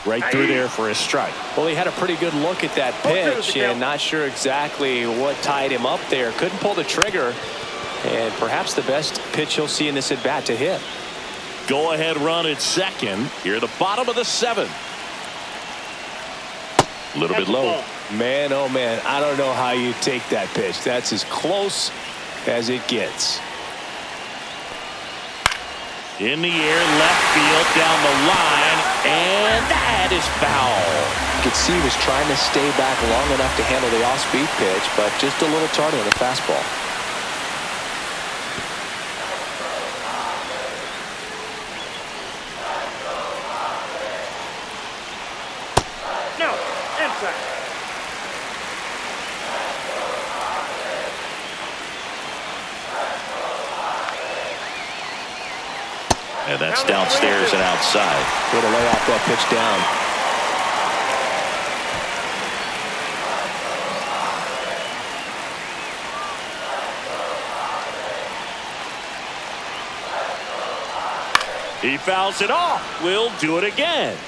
Right through there for a strike. Well, he had a pretty good look at that pitch and not sure exactly what tied him up there. Couldn't pull the trigger, and perhaps the best pitch he'll see in this at bat to hit. Go ahead run at second. Here at the bottom of the 7th. A little bit low. Man, oh man, I don't know how you take that pitch. That's as close as it gets. In the air, left field, down the line, and that is foul. You could see he was trying to stay back long enough to handle the off-speed pitch, but just a little tardy on the fastball. No, inside. And that's downstairs and outside. Way to lay off that pitch down. He fouls it off. We'll do it again.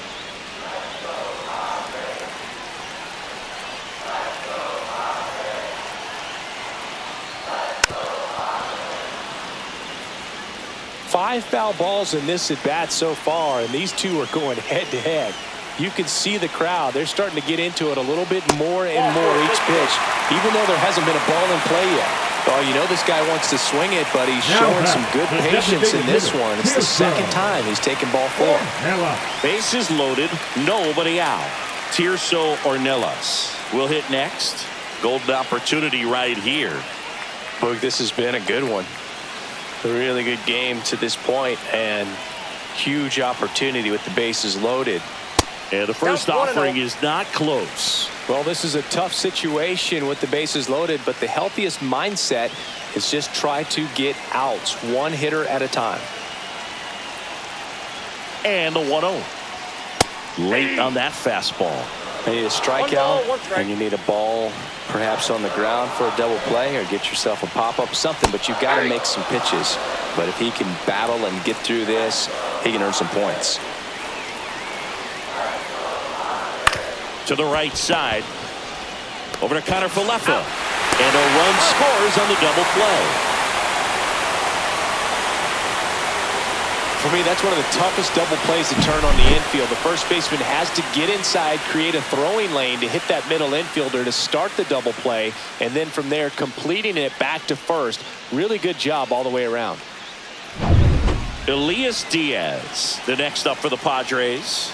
Five foul balls in this at bat so far, and these two are going head to head. You can see the crowd. They're starting to get into it a little bit more and more each pitch, even though there hasn't been a ball in play yet. Oh, you know this guy wants to swing it, but he's showing some good patience in this one. It's the second time he's taken ball four. Bases loaded, nobody out. Tirso Ornelas will hit next. Golden opportunity right here. Boog, this has been a good one. A really good game to this point, and huge opportunity with the bases loaded. And the first offering is not close. Well, this is a tough situation with the bases loaded, but the healthiest mindset is just try to get outs one hitter at a time. And the 1-0. Late on that fastball. You need a strikeout, and you need a ball perhaps on the ground for a double play, or get yourself a pop-up, something, but you've got to make some pitches. But if he can battle and get through this, he can earn some points. To the right side. Over to Connor Falefa. And a run scores on the double play. For me, that's one of the toughest double plays to turn on the infield. The first baseman has to get inside, create a throwing lane to hit that middle infielder to start the double play, and then from there completing it back to first. Really good job all the way around. Elias Diaz, the next up for the Padres.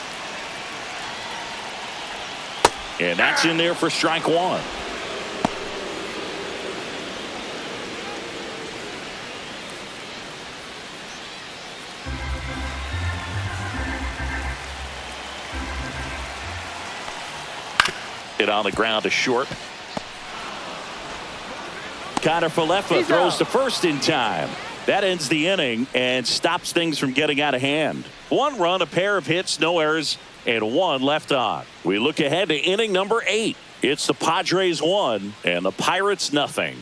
And that's in there for strike one. Hit on the ground to short. Connor Falefa throws to first in time. That ends the inning and stops things from getting out of hand. One run, a pair of hits, no errors, and one left on. We look ahead to inning number 8. It's the Padres 1 and the Pirates nothing.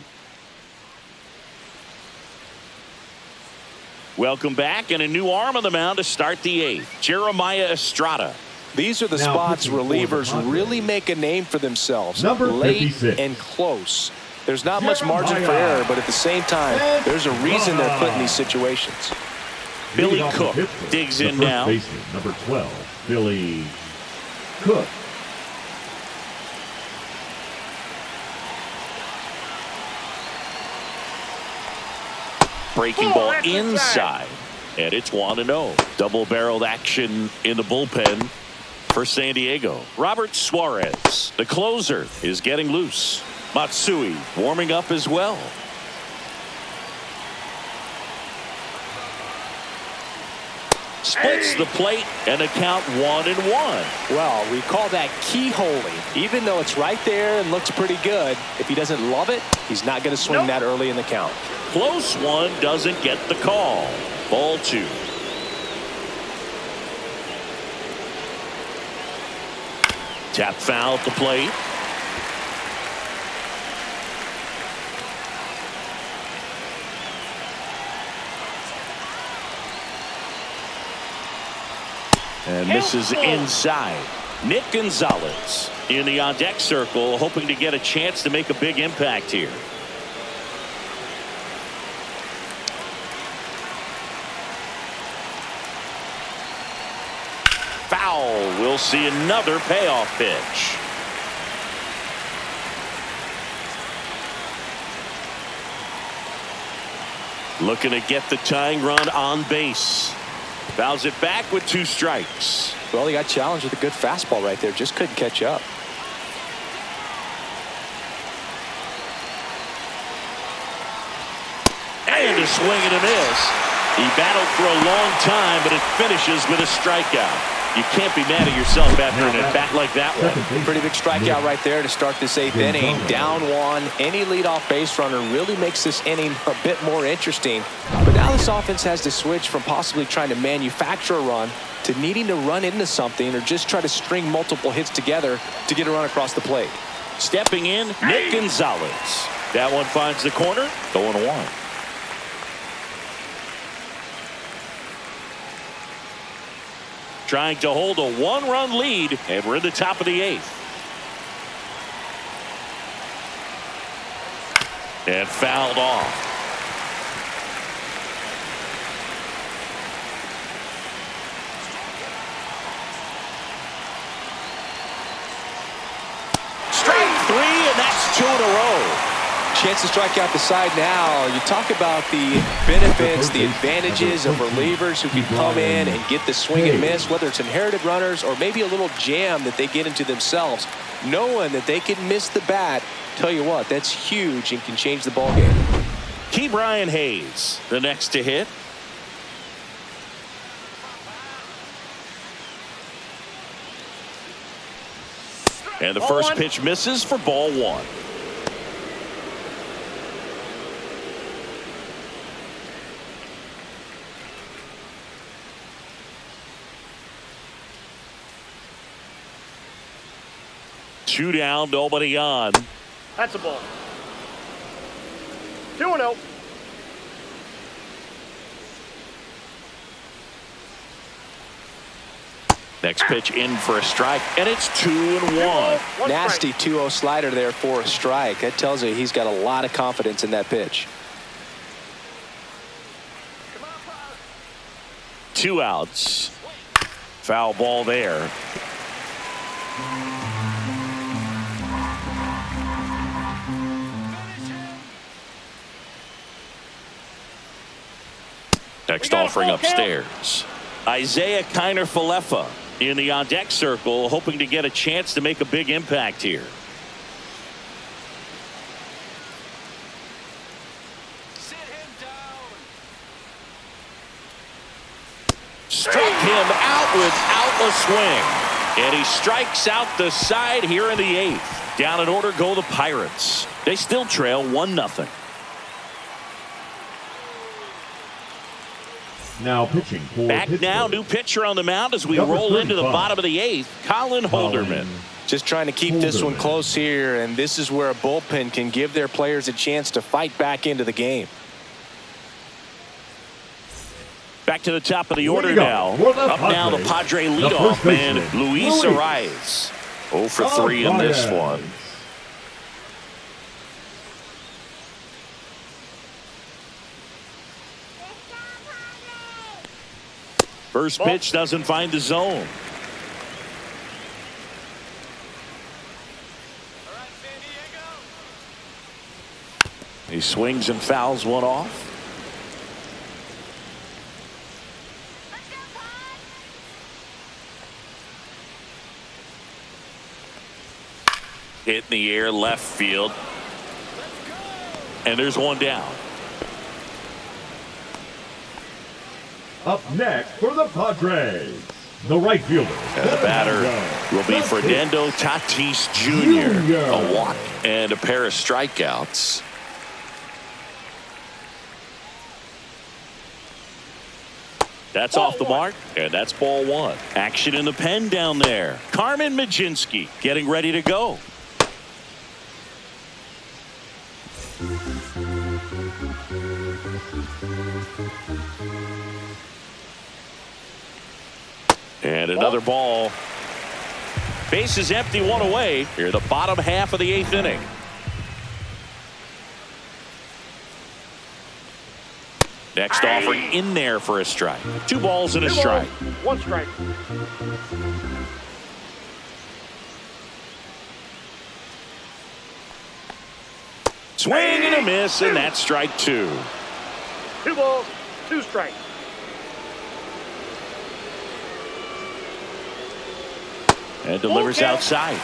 Welcome back, and a new arm on the mound to start the 8th. Jeremiah Estrada. These are the spots relievers really make a name for themselves. Late and close. There's not much margin for error, but at the same time, there's a reason they're put in these situations. Billy Cook digs in now. Number 12, Billy Cook. Breaking ball inside, and it's 1-0. Double-barreled action in the bullpen for San Diego. Robert Suarez, the closer, is getting loose. Matsui warming up as well. Splits the plate and a count 1-1. Well, we call that keyholing. Even though it's right there and looks pretty good, if he doesn't love it, he's not going to swing that early in the count. Close one, doesn't get the call. Ball 2. Tap foul at the plate. And misses inside. Nick Gonzalez in the on-deck circle, hoping to get a chance to make a big impact here. Foul. We'll see another payoff pitch. Looking to get the tying run on base. Fouls it back with 2 strikes. Well, he got challenged with a good fastball right there. Just couldn't catch up. And a swing and a miss. He battled for a long time, but it finishes with a strikeout. You can't be mad at yourself after an at-bat like that one. Pretty big strikeout right there to start this 8th inning. Down 1. Any leadoff base runner really makes this inning a bit more interesting. But now this offense has to switch from possibly trying to manufacture a run to needing to run into something or just try to string multiple hits together to get a run across the plate. Stepping in, Nick Gonzalez. That one finds the corner. 0-1. Trying to hold a 1-run lead, and we're in the top of the 8th. And fouled off. Strike 3, and that's 2 in a row. Chance to strike out the side now. You talk about the benefits, the advantages of relievers who can come in and get the swing and miss, whether it's inherited runners or maybe a little jam that they get into themselves. Knowing that they can miss the bat, tell you what, that's huge and can change the ball game. Key Brian Hayes, the next to hit. And the first pitch misses for ball 1. Two down, nobody on. That's a ball. 2-0. Next pitch in for a strike, and it's 2-1. Nasty 2-0 slider there for a strike. That tells you he's got a lot of confidence in that pitch. 2 outs. Foul ball there. Next offering upstairs. Isaiah Kiner-Falefa in the on-deck circle, hoping to get a chance to make a big impact here. Sit him down. Struck him out without a swing. And he strikes out the side here in the 8th. Down in order go the Pirates. They still trail 1-0. Now pitching for Back Pittsburgh. now, new pitcher on the mound as we Number roll into the 35. bottom of the 8th, Colin Holderman. Just trying to keep this one close here, and this is where a bullpen can give their players a chance to fight back into the game. Back to the top of the order go now. for the Up now the Padre The leadoff first man, baseman, Luis Luis. Arias. 0 for 3 in this one. First pitch doesn't find the zone. All right, San Diego. He swings and fouls one off. Let's go, Pod. Hit in the air, left field. And there's one down. Up next for the Padres, the right fielder. And the batter will be Fernando Tatis Jr. A walk and a pair of strikeouts. That's off the mark, and that's ball 1. Action in the pen down there. Carmen Majinski getting ready to go. And another ball. Base is empty, 1 away. Here, the bottom half of the 8th inning. Next offering in there for a strike. 2 balls and a strike. 1 strike. Swing and a miss, and that's strike 2. 2 balls, 2 strikes. And delivers outside.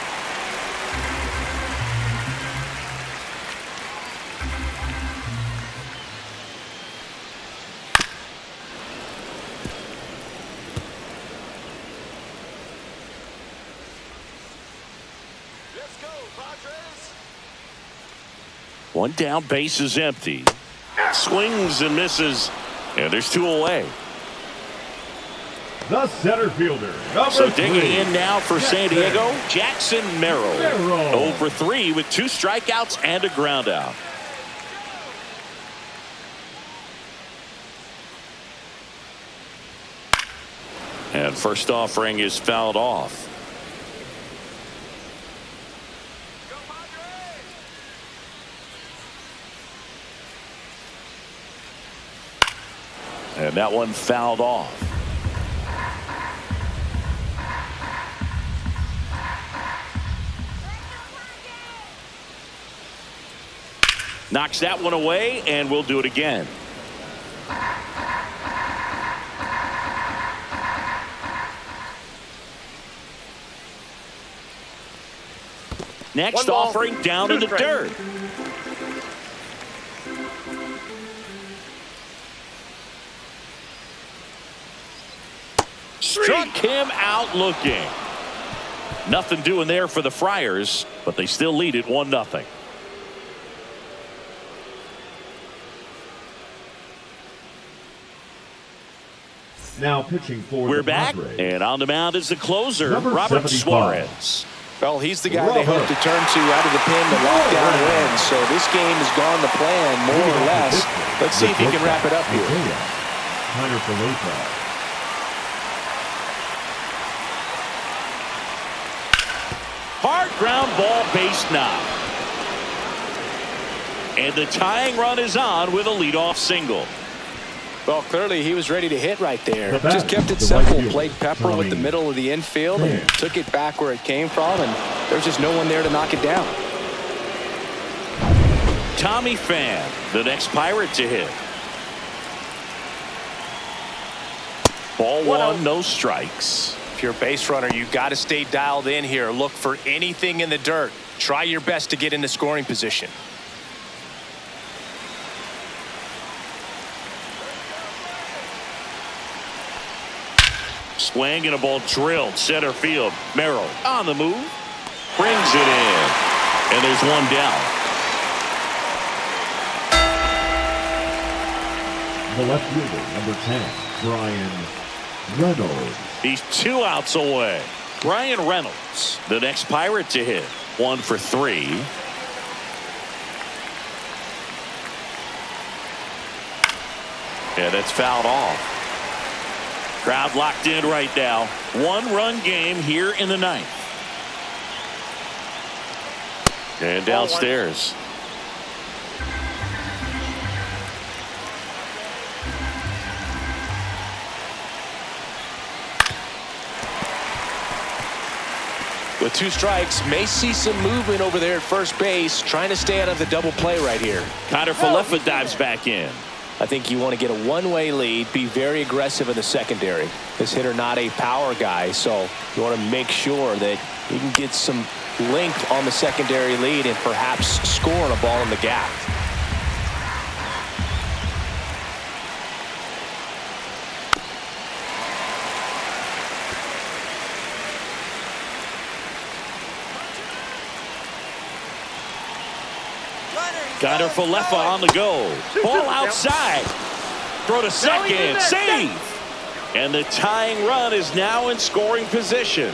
Let's go, Padres. One down, base is empty. Swings and misses. And there's 2 away. The center fielder, number So 3. digging in now for San Diego, Jackson Merrill. Merrill. 0 for 3 with 2 strikeouts and a ground out. And first offering is fouled off. Go, Padres. And that one fouled off. Knocks that one away, and we'll do it again. Next One ball, offering down 2 in the strikes. dirt. Struck him out looking. Nothing doing there for the Friars, but they still lead it 1-0. Now pitching for We're the back, Padres. and on the mound is the closer, Number Robert 75. Suarez. Well, he's the guy they hope to turn to out of the pen to lock down wins. So this game has gone to plan, more or less. Let's see if he can wrap it up here. Hunter Felipe. Hard ground ball, base knock. And the tying run is on with a leadoff single. Well, clearly he was ready to hit right there. The batter, Just kept it the simple. right fielder, Played Pepper with the Tommy middle of the infield and Pham. took it back where it came from, and there's just no one there to knock it down. Tommy Pham, the next Pirate to hit. Ball 1, no strikes. If you're a base runner, you've got to stay dialed in here. Look for anything in the dirt. Try your best to get in the scoring position. Swing and a ball drilled center field. Merrill on the move. Brings it in. And there's 1 down. The left fielder, number 10, Brian Reynolds. He's 2 outs away. Brian Reynolds, the next Pirate to hit. 1 for 3. And that's fouled off. Crowd locked in right now. 1-run game here in the 9th. And downstairs. With 2 strikes, may see some movement over there at first base, trying to stay out of the double play right here. Connor Falefa dives back in. I think you want to get a one-way lead, be very aggressive in the secondary. This hitter not a power guy, so you want to make sure that you can get some length on the secondary lead and perhaps score on a ball in the gap. Connor Falefa on the go. Ball outside. Throw to second. Save. And the tying run is now in scoring position.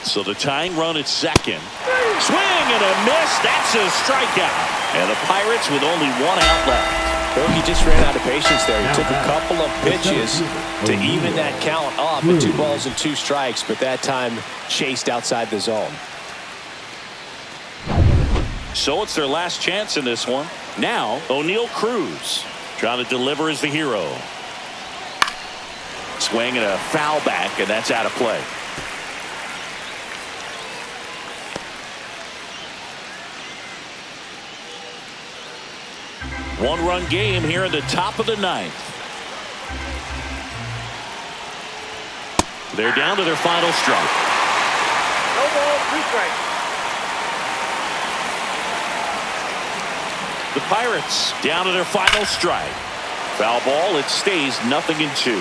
So the tying run at second. Swing and a miss. That's a strikeout. And the Pirates with only 1 out left. Well, he just ran out of patience there. He took a couple of pitches to even that count up at 2 balls and 2 strikes, but that time chased outside the zone. So it's their last chance in this one. Now, O'Neal Cruz trying to deliver as the hero. Swing and a foul back, and that's out of play. One-run game here in the top of the ninth. They're down to their final strike. No ball, 2 strikes. The Pirates down to their final strike. Foul ball. It stays 0-2.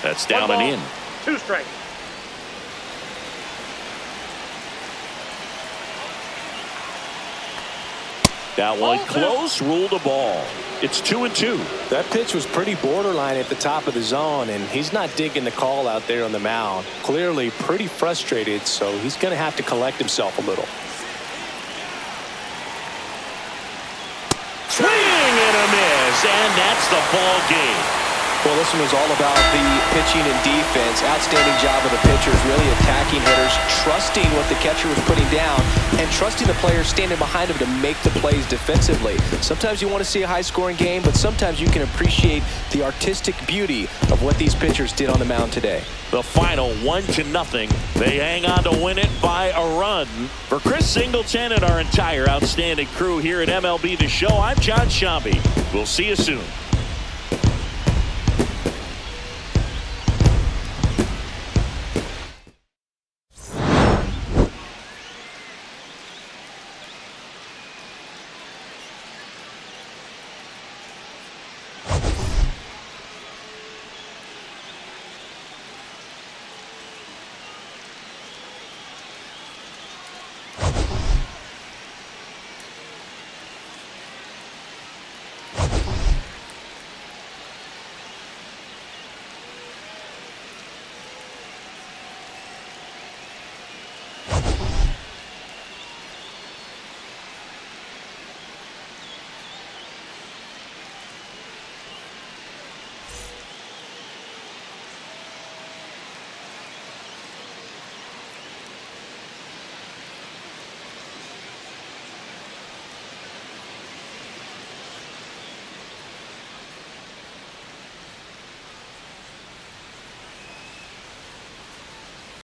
That's down and in. 2 strikes. That one close, ruled a ball. It's 2-2. That pitch was pretty borderline at the top of the zone, and he's not digging the call out there on the mound. Clearly pretty frustrated, so he's going to have to collect himself a little. Swing and a miss, and that's the ball game. Well, this one was all about the pitching and defense. Outstanding job of the pitchers, really attacking hitters, trusting what the catcher was putting down, and trusting the players standing behind him to make the plays defensively. Sometimes you want to see a high-scoring game, but sometimes you can appreciate the artistic beauty of what these pitchers did on the mound today. The final 1-0. They hang on to win it by a run. For Chris Singleton and our entire outstanding crew here at MLB The Show, I'm John Shambi. We'll see you soon.